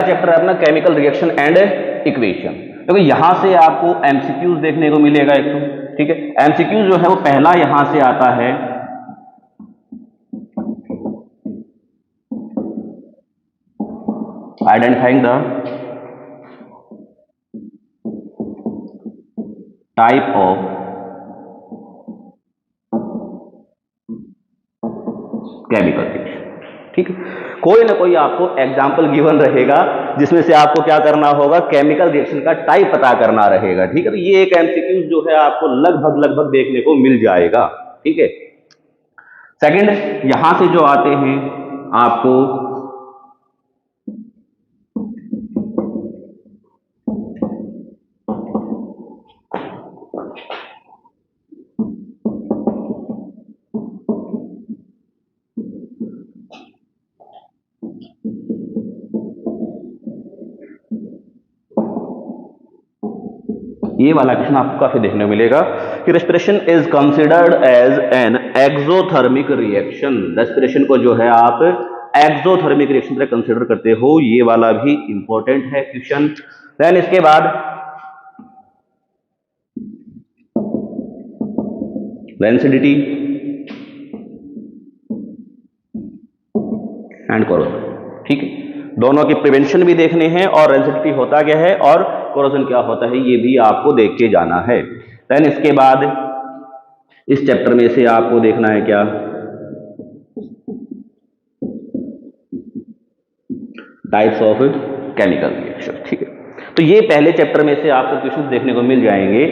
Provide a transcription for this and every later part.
Chapter है अपना chemical reaction and equation. क्योंकि यहां से आपको एमसीक्यूज देखने को मिलेगा एक तो, ठीक है। एमसीक्यूज जो है वो पहला यहां से आता है identifying the type of chemical reaction, ठीक है। कोई ना कोई आपको एग्जाम्पल गिवन रहेगा जिसमें से आपको क्या करना होगा, केमिकल रिएक्शन का टाइप पता करना रहेगा, ठीक है। तो ये एक एमसीक्यू जो है आपको लगभग देखने को मिल जाएगा, ठीक है। सेकंड, यहां से जो आते हैं आपको ये वाला क्वेश्चन आपको काफी देखने को मिलेगा कि respiration is considered as an exothermic reaction. Respiration को जो है आप एक्सोथर्मिक रिएक्शन तरह कंसिडर करते हो, ये वाला भी इंपॉर्टेंट है क्वेश्चन। देन इसके बाद रेंसिडिटी एंड कोरोजन, ठीक है। दोनों की प्रिवेंशन भी देखने हैं और रेंसिडिटी होता क्या है और कोरोजन क्या होता है ये भी आपको देख के जाना है। देन इसके बाद इस चैप्टर में से आपको देखना है क्या, टाइप्स ऑफ केमिकल रिएक्शन, ठीक है। तो ये पहले चैप्टर में से आपको क्वेश्चन देखने को मिल जाएंगे।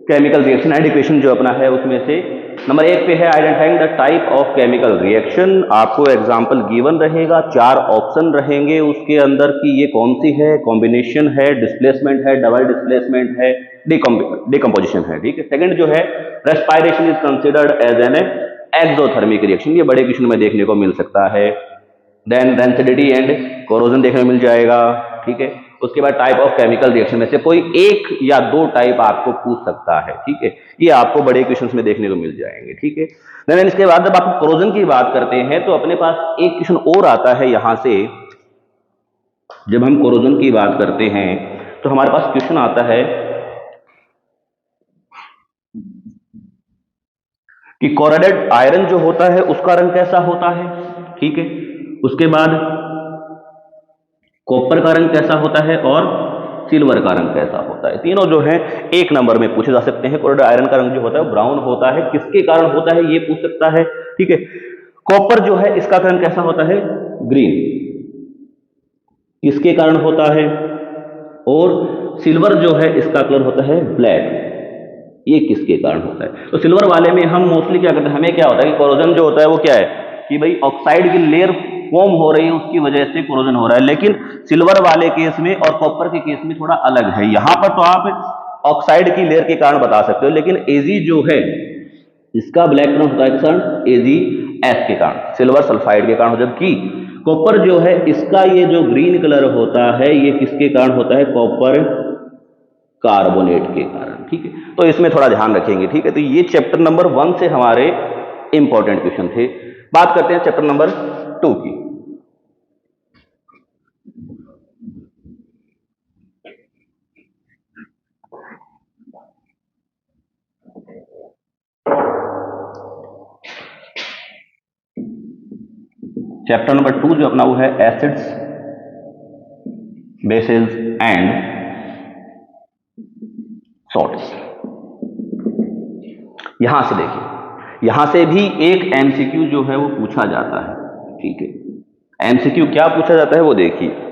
केमिकल रिएक्शन एंड इक्वेशन जो अपना है उसमें से नंबर 1 पे है identifying the type of chemical reaction. आपको एग्जांपल गिवन रहेगा, 4 ऑप्शन रहेंगे उसके अंदर कि ये कौन सी है, कॉम्बिनेशन है, डिस्प्लेसमेंट है, डबल डिस्प्लेसमेंट है, डिकम्पोजिशन है, ठीक है। सेकंड जो है respiration is considered as an exothermic reaction, ये बड़े क्वेश्चन में देखने को मिल सकता है। देन रेंसिडिटी एंड कोरोजन देखने को मिल जाएगा, ठीक है। उसके बाद टाइप ऑफ केमिकल रिएक्शन में से कोई एक या दो टाइप आपको पूछ सकता है, ठीक है। ये आपको बड़े क्वेश्चंस में देखने को मिल जाएंगे, ठीक है। देन इसके बाद जब आप कोरोजन की बात करते हैं तो अपने पास एक क्वेश्चन और आता है यहां से। जब हम कोरोजन की बात करते हैं तो हमारे पास क्वेश्चन आता है कि कोरोडेड आयरन जो होता है उसका रंग कैसा होता है, ठीक है। उसके बाद कॉपर का रंग कैसा होता है और सिल्वर का रंग कैसा होता है। तीनों जो है एक नंबर में पूछे जा सकते हैं। कोरोडेड आयरन का रंग जो होता है ब्राउन होता है, किसके कारण होता है ये पूछ सकता है, ठीक है। कॉपर जो है इसका रंग कैसा होता है, ग्रीन, किसके कारण होता है। और सिल्वर जो है इसका कलर होता है ब्लैक, ये किसके कारण होता है। तो सिल्वर वाले में हम मोस्टली क्या करते हैं, हमें क्या होता है कि कोरोजन जो होता है वो क्या है कि भाई ऑक्साइड की लेयर फॉर्म हो रही है उसकी वजह से कोरोजन हो रहा है। लेकिन सिल्वर वाले केस में और कॉपर के केस में थोड़ा अलग है। यहां पर तो आप ऑक्साइड की लेयर के कारण बता सकते हो, लेकिन एजी जो है इसका ब्लैक कलर होता है कारण एजी एस के कारण, सिल्वर सल्फाइड के कारण। जबकि कॉपर जो है इसका ये जो ग्रीन कलर होता है ये किसके कारण होता है, कॉपर कार्बोनेट के कारण, ठीक है। तो इसमें थोड़ा ध्यान रखेंगे, ठीक है। तो ये चैप्टर नंबर 1 से हमारे इंपॉर्टेंट क्वेश्चन थे। बात करते हैं चैप्टर नंबर 2 की। चैप्टर नंबर 2 जो अपना वो है एसिड्स, बेसिस एंड सॉल्ट्स। यहां से देखिए, यहां से भी एक एमसीक्यू जो है वो पूछा जाता है, ठीक है। एमसीक्यू क्या पूछा जाता है वो देखिए।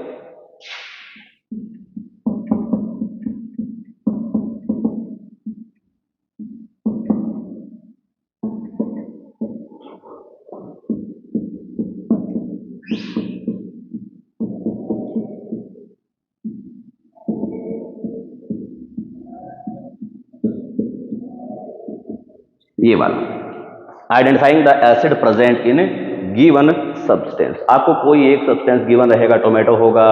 ये वाला identifying the acid present in given substance. आपको कोई एक सब्सटेंस गिवन रहेगा, टोमेटो होगा,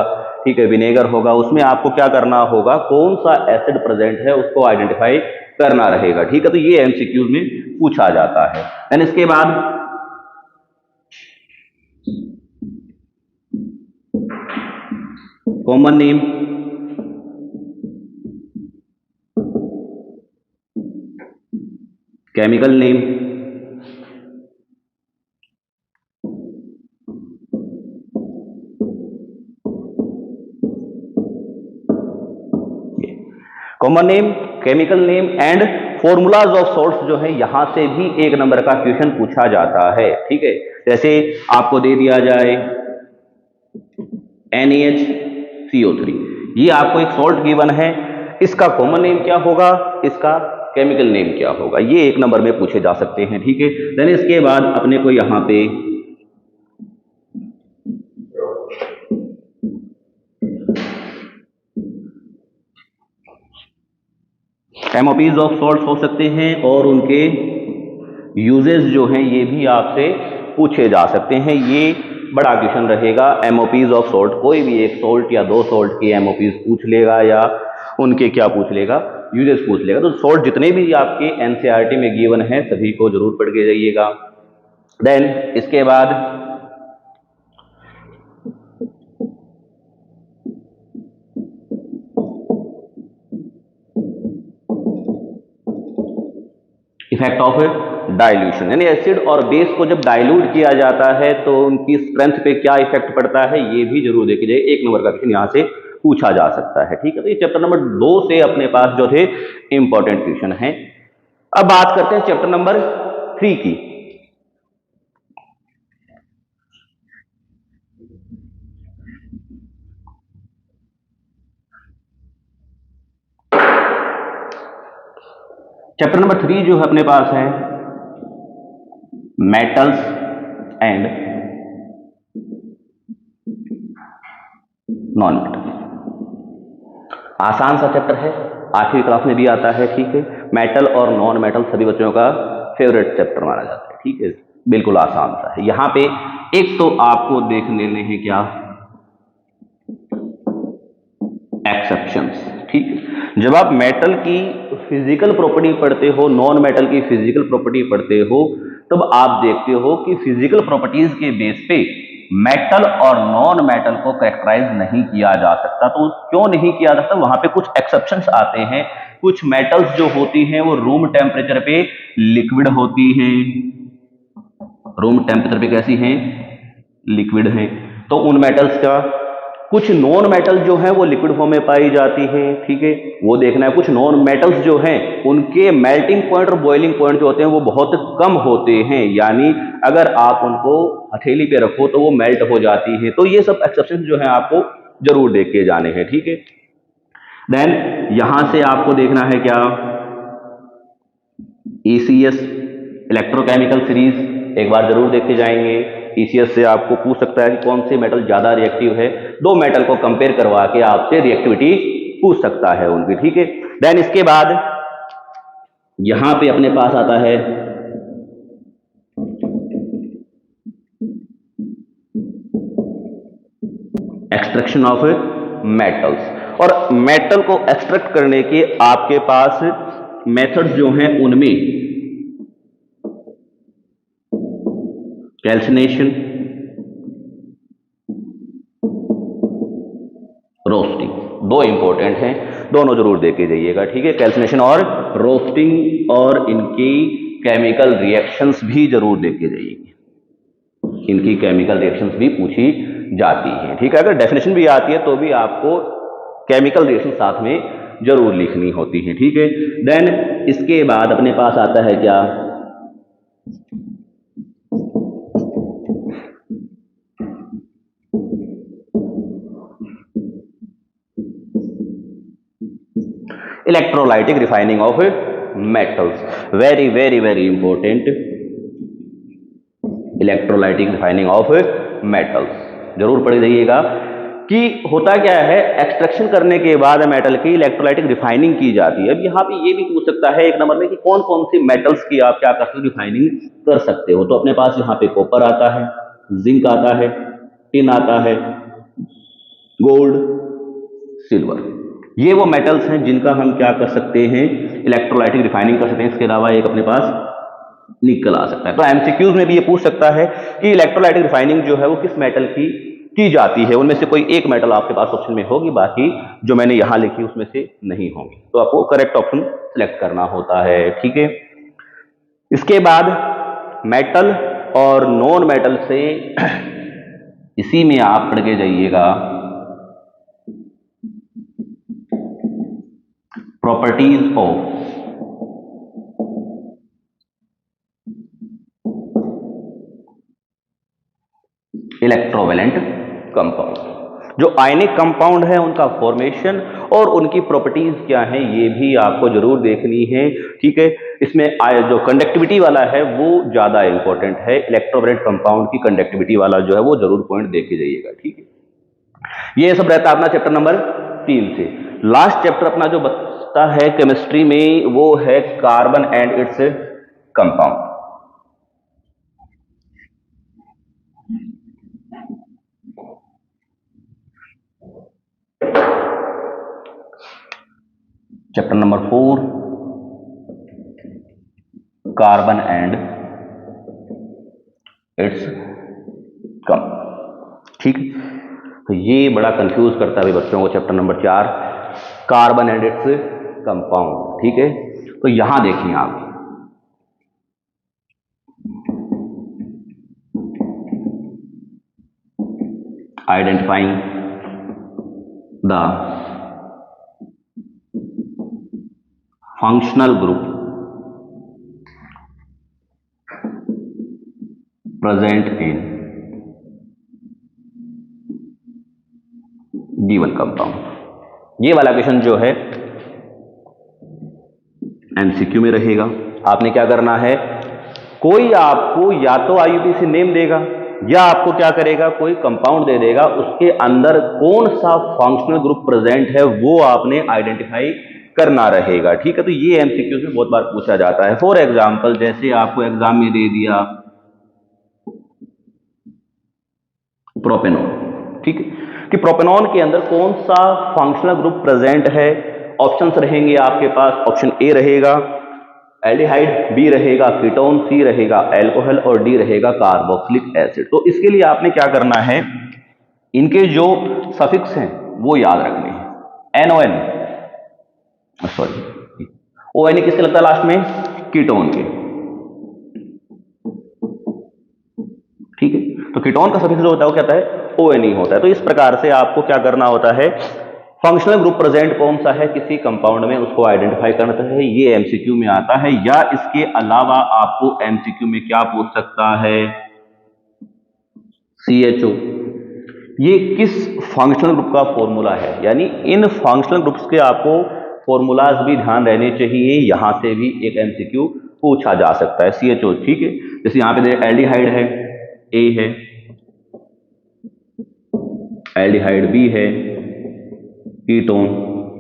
ठीक है, विनेगर होगा, उसमें आपको क्या करना होगा, कौन सा एसिड प्रेजेंट है उसको आइडेंटिफाई करना रहेगा, ठीक है। तो ये एमसीक्यूज में पूछा जाता है। देन इसके बाद common name, chemical name, common name, chemical name and formulas of salts जो है यहां से भी एक नंबर का क्वेश्चन पूछा जाता है। ठीक है, जैसे आपको दे दिया जाए NaHCO3, ये आपको एक सॉल्ट गिवन है, इसका कॉमन नेम क्या होगा, इसका केमिकल नेम क्या होगा, ये एक नंबर में पूछे जा सकते हैं। ठीक है, देन इसके बाद अपने को यहां पे एमओपीज ऑफ सॉल्ट्स हो सकते हैं और उनके यूजेस जो हैं ये भी आपसे पूछे जा सकते हैं। ये बड़ा क्वेश्चन रहेगा। एमओपीज ऑफ सॉल्ट, कोई भी एक सॉल्ट या दो सॉल्ट की एमओपीज पूछ लेगा या उनके क्या पूछ लेगा, यूजेस पूछ लेगा। तो सॉल्ट जितने भी आपके एनसीईआरटी में गिवन है सभी को जरूर पढ़ के जाइएगा। देन इसके बाद इफेक्ट ऑफ डाइल्यूशन, यानी एसिड और बेस को जब डाइल्यूट किया जाता है तो उनकी स्ट्रेंथ पे क्या इफेक्ट पड़ता है, ये भी जरूर देखी जाए। एक नंबर का क्वेश्चन यहां से पूछा जा सकता है। ठीक है, तो ये चैप्टर नंबर 2 से अपने पास जो थे इंपॉर्टेंट क्वेश्चन है। अब बात करते हैं चैप्टर नंबर 3 की। चैप्टर नंबर 3 जो है अपने पास है मेटल्स एंड नॉन मेटल। आसान सा चैप्टर है, 8वीं क्लास में भी आता है। ठीक है, मेटल और नॉन मेटल सभी बच्चों का फेवरेट चैप्टर माना जाता है। ठीक है, बिल्कुल आसान सा है। यहां पे एक तो आपको देख लेने हैं क्या एक्सेप्शंस। ठीक है, जब आप मेटल की फिजिकल प्रॉपर्टी पढ़ते हो, नॉन मेटल की फिजिकल प्रॉपर्टी पढ़ते हो, तब आप देखते हो कि फिजिकल प्रॉपर्टीज के बेस पे मेटल और नॉन मेटल को कैरेक्टराइज नहीं किया जा सकता। तो क्यों नहीं किया जा सकता, वहां पे कुछ एक्सेप्शंस आते हैं। कुछ मेटल्स जो होती हैं वो रूम टेम्परेचर पे लिक्विड होती हैं, रूम टेम्परेचर पे कैसी हैं, लिक्विड हैं। तो उन मेटल्स का, कुछ नॉन मेटल जो है वो लिक्विड फॉर्म में पाई जाती है। ठीक है, वो देखना है। कुछ नॉन मेटल्स जो हैं उनके मेल्टिंग पॉइंट और बॉइलिंग पॉइंट जो होते हैं वो बहुत कम होते हैं, यानी अगर आप उनको हथेली पे रखो तो वो मेल्ट हो जाती है। तो ये सब एक्सेप्शन जो है आपको जरूर देख के जाने हैं। ठीक है, देन यहां से आपको देखना है क्या ECS इलेक्ट्रोकेमिकल सीरीज, एक बार जरूर देख के जाएंगे। ECS से आपको पूछ सकता है कि कौन से मेटल ज्यादा रिएक्टिव है, दो मेटल को कंपेयर करवा के आपसे रिएक्टिविटी पूछ सकता है उनकी। ठीक है, देन इसके बाद यहां पे अपने पास आता है एक्सट्रैक्शन ऑफ मेटल्स। और मेटल को एक्सट्रैक्ट करने के आपके पास मेथड्स जो हैं उनमें कैल्सिनेशन, रोस्टिंग, दो इंपॉर्टेंट हैं, दोनों जरूर देख के जाइएगा। ठीक है, कैल्सिनेशन और रोस्टिंग, और इनकी केमिकल रिएक्शंस भी जरूर देख के जाइएगा। इनकी केमिकल रिएक्शंस भी पूछी जाती हैं। ठीक है, अगर डेफिनेशन भी आती है तो भी आपको केमिकल रिएक्शन साथ में जरूर लिखनी होती है। ठीक है, देन इसके बाद अपने पास आता है क्या electrolytic refining of metals. Very very very important, electrolytic refining of metals जरूर पढ़ जाइएगा कि होता क्या है, एक्सट्रैक्शन करने के बाद मेटल की इलेक्ट्रोलाइटिक रिफाइनिंग की जाती है। अब यहाँ पे ये भी पूछ सकता है एक नंबर में कि कौन कौन सी मेटल्स की आप क्या कर सकते हो, रिफाइनिंग कर सकते हो। तो अपने पास यहाँ पे कॉपर आता है, जिंक आता है, टिन आता है, गोल्ड, सिल्वर, ये वो मेटल्स हैं जिनका हम क्या कर सकते हैं, इलेक्ट्रोलाइटिक रिफाइनिंग कर सकते हैं। इसके अलावा एक अपने पास निकल आ सकता है। तो एमसीक्यूज में भी ये पूछ सकता है कि इलेक्ट्रोलाइटिक रिफाइनिंग जो है वो किस मेटल की की जाती है, उनमें से कोई एक मेटल आपके पास ऑप्शन में होगी, बाकी जो मैंने यहां लिखी उसमें से नहीं होंगी, तो आपको करेक्ट ऑप्शन सिलेक्ट करना होता है। ठीक है, इसके बाद मेटल और नॉन मेटल से इसी में आप पढ़ के जाइएगा प्रॉपर्टीज ऑफ इलेक्ट्रोवैलेंट कंपाउंड। जो आयनिक कंपाउंड है उनका फॉर्मेशन और उनकी प्रॉपर्टीज क्या हैं ये भी आपको जरूर देखनी है। ठीक है, इसमें जो कंडक्टिविटी वाला है वो ज्यादा इंपॉर्टेंट है, इलेक्ट्रोवैलेंट कंपाउंड की कंडक्टिविटी वाला जो है वो जरूर पॉइंट देख के जाइएगा। ठीक है, ये सब रहता है अपना चैप्टर नंबर 3 से। लास्ट चैप्टर अपना जो बचता है केमिस्ट्री में वो है carbon and its compound. Chapter number 4 carbon and its compound. ठीक, तो ये बड़ा कंफ्यूज करता है बच्चों को chapter number 4 carbon and its compound. ठीक है, तो यहां देखिए आप identifying the functional group present in given compound. ये वाला क्वेश्चन जो है एमसीक्यू में रहेगा। आपने क्या करना है, कोई आपको या तो आईयूपीएसी नेम देगा या आपको क्या करेगा, कोई कंपाउंड दे देगा, उसके अंदर कौन सा फंक्शनल ग्रुप प्रेजेंट है वो आपने आइडेंटिफाई करना रहेगा। ठीक है, तो ये एमसीक्यू में बहुत बार पूछा जाता है। फॉर एग्जांपल जैसे आपको एग्जाम में दे दिया प्रोपेनॉन, ठीक है, कि प्रोपेनॉन के अंदर कौन सा फंक्शनल ग्रुप प्रेजेंट है। ऑप्शंस रहेंगे आपके पास, ऑप्शन ए रहेगा एल्डिहाइड, बी रहेगा कीटोन, सी रहेगा अल्कोहल और डी रहेगा कार्बोक्सिलिक एसिड। तो इसके लिए आपने क्या करना है, इनके जो सफिक्स हैं वो याद रखने हैं। एनओएन, सॉरी ओएन किसके लगता है लास्ट में, कीटोन के। ठीक है, तो कीटोन का सफिक्स जो होता है वो क्या होता है, ओएन होता है। तो इस प्रकार से आपको क्या करना होता है, फंक्शनल ग्रुप प्रेजेंट कौन सा है किसी कंपाउंड में उसको आइडेंटिफाई करना है। ये एमसीक्यू में आता है, या इसके अलावा आपको एमसीक्यू में क्या पूछ सकता है, CHO ये किस फंक्शनल ग्रुप का फॉर्मूला है। यानी इन फंक्शनल ग्रुप्स के आपको फॉर्मूलाज भी ध्यान रहने चाहिए, यहां से भी एक एमसीक्यू पूछा जा सकता है। CHO, ठीक है, जैसे यहां पे एल्डिहाइड है, ए है एल्डिहाइड, बी है कीटोन,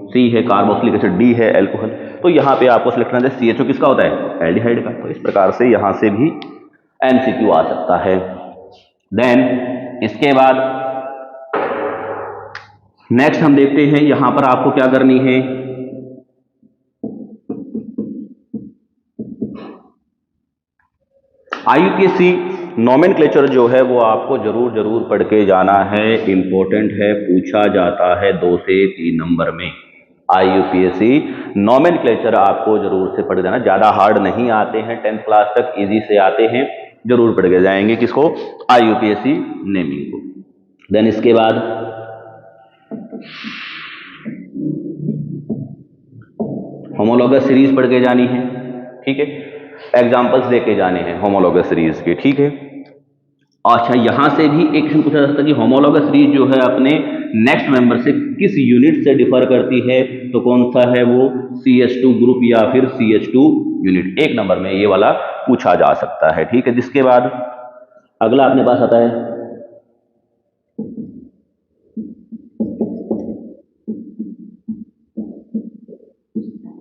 सी है कार्बोक्सिलिक एसिड, डी है अल्कोहल। तो यहां पे आपको सिलेक्ट करना है CHO किसका होता है, एल्डिहाइड का। तो इस प्रकार से यहां से भी एमसीक्यू आ सकता है। देन इसके बाद नेक्स्ट हम देखते हैं, यहां पर आपको क्या करनी है, आईयूपीएसी नोमेनक्लेचर जो है वो आपको जरूर पढ़ के जाना है, इंपॉर्टेंट है, पूछा जाता है 2 से 3 नंबर में। आईयूपीएसी नोमेनक्लेचर आपको जरूर से पढ़ जाना, ज्यादा हार्ड नहीं आते हैं, 10th क्लास तक इजी से आते हैं, जरूर पढ़ के जाएंगे किसको, आईयूपीएसी नेमिंग को। देन इसके बाद होमोलॉगस सीरीज पढ़ के जानी है। ठीक है, एग्जांपल्स देके जाने हैं होमोलॉगस सीरीज के। ठीक है, अच्छा यहां से भी एक क्वेश्चन पूछा जा सकता है कि होमोलॉगस सीरीज जो है अपने नेक्स्ट मेंबर से किस यूनिट से डिफर करती है, तो कौन सा है वो, CH2 ग्रुप या फिर CH2 यूनिट। 1 नंबर में ये वाला पूछा जा सकता है। ठीक है, जिसके बाद अगला अपने पास आता है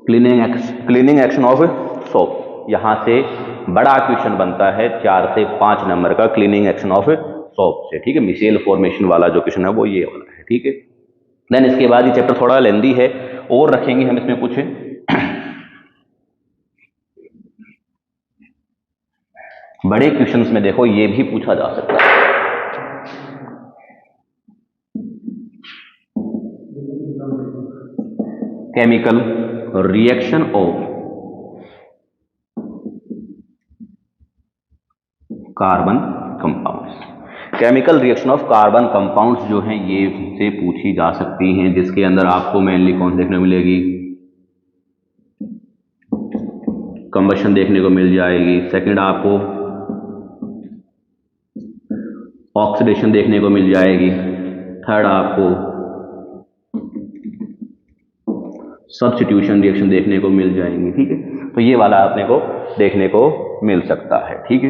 क्लीनिंग एक्शन ऑफ सोप। यहां से बड़ा क्वेश्चन बनता है 4 से 5 नंबर का, क्लीनिंग एक्शन ऑफ सोप से। ठीक है, मिसेल फॉर्मेशन वाला जो क्वेश्चन है वो ये वाला है। ठीक है, देन इसके बाद ये चैप्टर थोड़ा लेंदी है और रखेंगे हम इसमें कुछ बड़े क्वेश्चंस में। देखो ये भी पूछा जा सकता है, chemical reaction of carbon compounds. Chemical reaction of carbon compounds जो हैं ये से पूछी जा सकती हैं, जिसके अंदर आपको मेनली कौन देखने को मिलेगी, कंबशन देखने को मिल जाएगी। सेकंड आपको ऑक्सीडेशन देखने को मिल जाएगी। थर्ड आपको सब्स्टिट्यूशन रिएक्शन देखने को मिल जाएंगी। ठीक है, तो ये वाला अपने को देखने को मिल सकता है। ठीक है,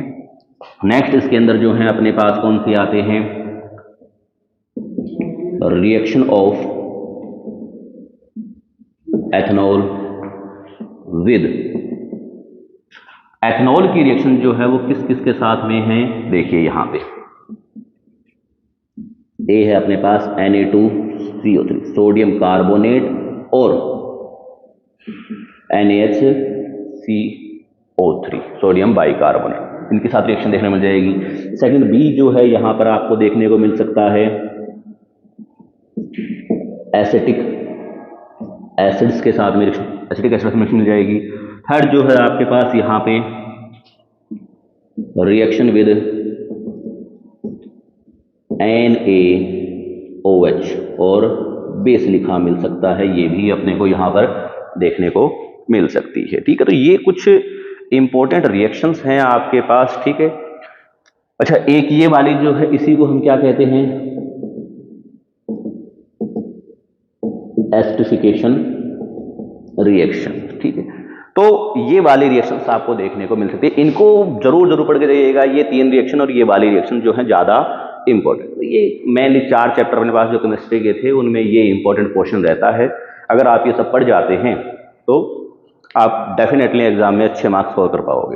नेक्स्ट इसके अंदर जो है अपने पास कौन सी आते हैं, reaction of ethanol with. Ethanol की रिएक्शन जो है वो किस किस के साथ में है, देखिए यहां पे ए है अपने पास Na2CO3 सोडियम कार्बोनेट और NaHCO3 सोडियम बाइकार्बोनेट, इनके साथ रिएक्शन देखने मिल जाएगी। सेकंड बी जो है यहां पर आपको देखने को मिल सकता है एसिटिक एसिड्स के साथ में एसिटिक एसिड में मिल जाएगी। थर्ड जो है आपके पास यहां पे रिएक्शन विद NaOH और बेस लिखा मिल सकता है, ये भी अपने को यहां पर देखने को मिल सकती है। ठीक है, तो ये कुछ इंपॉर्टेंट रिएक्शंस हैं आपके पास। ठीक है, अच्छा एक ये वाली जो है इसी को हम क्या कहते हैं, एस्टरिफिकेशन रिएक्शन। ठीक है, तो ये वाली रिएक्शंस आपको देखने को मिल सकती है, इनको जरूर पढ़ के जाइएगा। ये तीन रिएक्शन और ये वाली रिएक्शन जो है ज्यादा इंपॉर्टेंट, ये मेनली 4 चैप्टर अपने पास जो केमिस्ट्री के थे उनमें ये इंपॉर्टेंट पोर्शन रहता है। अगर आप ये सब पढ़ जाते हैं तो आप डेफिनेटली एग्जाम में अच्छे मार्क्स स्कोर कर पाओगे।